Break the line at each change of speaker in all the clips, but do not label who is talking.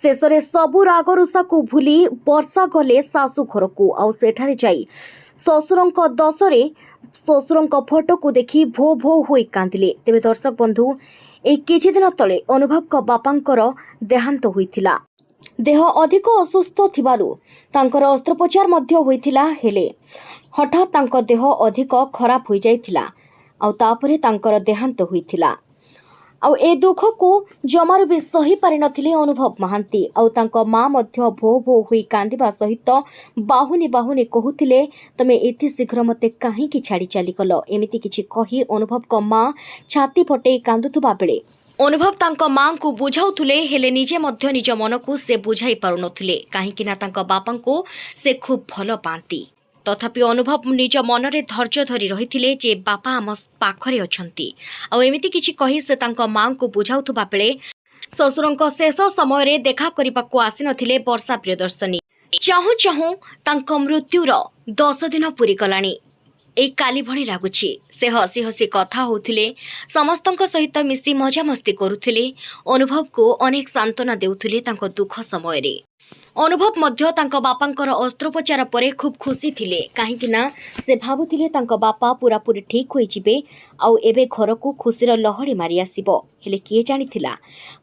शेषे सबु रागरुषा को भूली वर्षा गले शाशु घर को आउ सेठारे जाई ससुरंक दशरे ससुरंक फोटो को देखी भो भो होई कांदिले। तेबे दर्शक बंधु ए किछि दिन तले अनुभव बापांकर देहांत होइथिला। देह अधिक असुस्थ थिबारु तांकर अस्त्रोपचार मध्य होइथिला, हेले हठात तांकर देह अधिक खराब होई जाइथिला आउ तापरे तांकर देहांत होइथिला। आउ ए दुख को जमार भी सही पारि नथिले अनुभव महांती। आउ तांको मां मध्य भो भो होई कांदिबा सहित बाहुनी बाहुनी कहूथिले, तमे एति शीघ्र मते काहे की छाड़ी चली गलो। एमिति किछि कही अनुभव को मां छाती फटे कांदुथुबा बेले अनुभव तांको मां को बुझाउथुले, हेले निजे मध्य निज मन को से बुझाई पारु नथिले, काहे कि ना तांको बापा को से खूब भलो पांती। तथापि अनुभव निज मनरे धैर्य धरी रहिथिले जे बापा आम पाखरे अछंती। आ एमिति किछि कहि से तांको मां को बुझाउथुबा बेले ससुरंक शेष समय रे देखा करिबाकू आसी नथिले वर्षा प्रियदर्शनी। चाहू चाहू तांको मृत्युर 10 दिन पूरी गलाणी। ए काली भली लागुछि। से हसी हसी कथा होउथिले, समस्तंक सहित मिसी मजा मस्ती करुथिले, अनुभव को अनेक सांत्वना देउथिले तांको दुख समय रे। अनुभव मध्य तांको बापांकर अस्त्रोपचार परे खूब खुशी थिले, काहेकि ना से भाबुथिले तांको बापा पूरा पूरी ठीक होई जिबे आउ एबे घर को खुशीर लहड़ी मारी आसीबो। हेले किए जानिथिला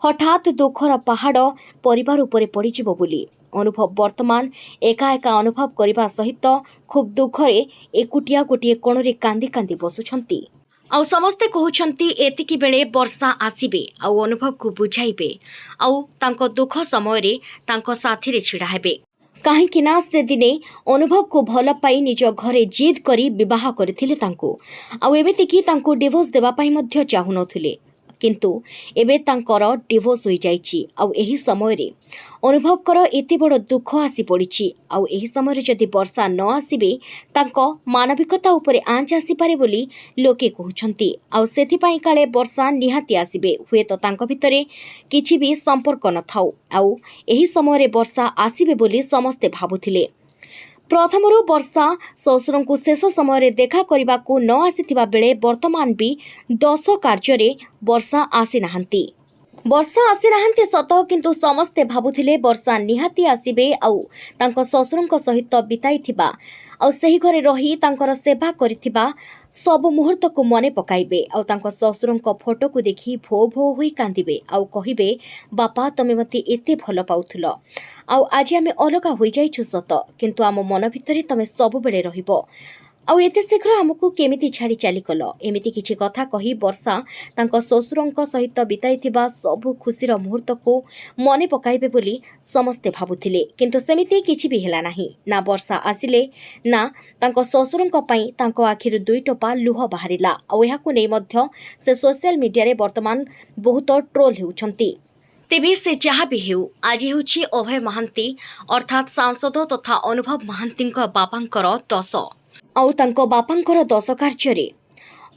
हठात दुखर पहाड़ परिवार उपरे पड़ी जिवो बोली। अनुभव वर्तमान एका एका अनुभव करबा सहित खूब दुखरे एकुटिया गोटिए कोणरे कांदी कांदी बसुछंती। आउ समस्ते कहउछंती एतिकी बेले वर्षा आसीबे आउ अनुभव को बुझाइबे आउ तांको दुख समय रे तांको साथी रे छिड़ा हेबे। काहेकि ना से दिने अनुभव को भल पाई निज घरे जिद करी विवाह करथिले तांको। आउ एबेतिकी तांको डिवोर्स देबा पाई मध्य चाहु नथिले, किंतु एबे तांकर डिवोर्स होई जाईची। आउ एही समय रे अनुभव कर एते बड़ दुख आसी पड़िची। आउ एही समय रे जदि वर्षा न आसीबे तांको मानविकता उपरे आंच आसी पारे बोली लोके कहउछंती। आउ सेथि पई काले वर्षा निहाती आसीबे, हुए तो तांको भितरे किछि भी संपर्क न थाउ। आउ एही समय रे वर्षा आसीबे बोली समस्ते भाबुथिले। प्रथमरु वर्षा ससुरं को शेष समय देखा करने को न आसीथिबा बेले वर्तमान भी 10 कार्य वर्षा आसी नाहंती। वर्षा आसी नाहंती सत, किंतु समस्ते भाबुथिले वर्षा निहाती आसीबे आउ तांको ससुरंक सहित बिताइथिबा आउ सही घरे रही तांकर सेवा करिथिबा सब मुहूर्त को मने पकाइबे आउ तांको ससुरंक फोटो को देखी भो भो होई कांदिबे आउ कहिबे, बापा तमे मते एते भलो पाउथुलो आउ आज आमे अलगा होई जाइछु सत, किंतु आम मन भितरे तमे सब बेले रहिबो आउ एते शीघ्र हमकु केमिति छाड़ी चली गलो। एमिति किछि कथा कही वर्षा तांको ससुरंक सहित बिताइथिबा सब खुशीर मुहूर्त को मने पकाइबे बोली समस्ते भाबुथिले, किंतु सेमिति किछि भी हेला नाही। ना वर्षा आसिले ना तांको ससुरंक पई तांको आखिरु 2 टोपा लुह बाहरिला। आउ एहाकु नै मध्य से सोशल मीडिया रे वर्तमान बहुत ट्रोल हेउछंती। तेबे से जहाँ भी हेउ, आज हेउछि अभय महांती अर्थात सांसद तथा अनुभव महांतींक बापांकर 10 आउ तांको बापांकर 10 कार्य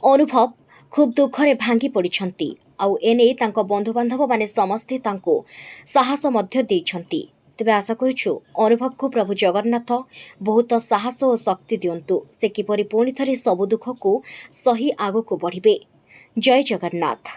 अनुभव खूब दुखरे भांगी पड़िछंती। आउ एने तांको बंधु बांधव माने समस्ते तांको साहस मध्य देइछंती। तेबे आशा करूछु अनुभव को प्रभु जगन्नाथ बहुत साहस और शक्ति दियंतु, से किपरि पुणी थरे सब दुख को सही आगो को बढ़िबे। जय जगन्नाथ।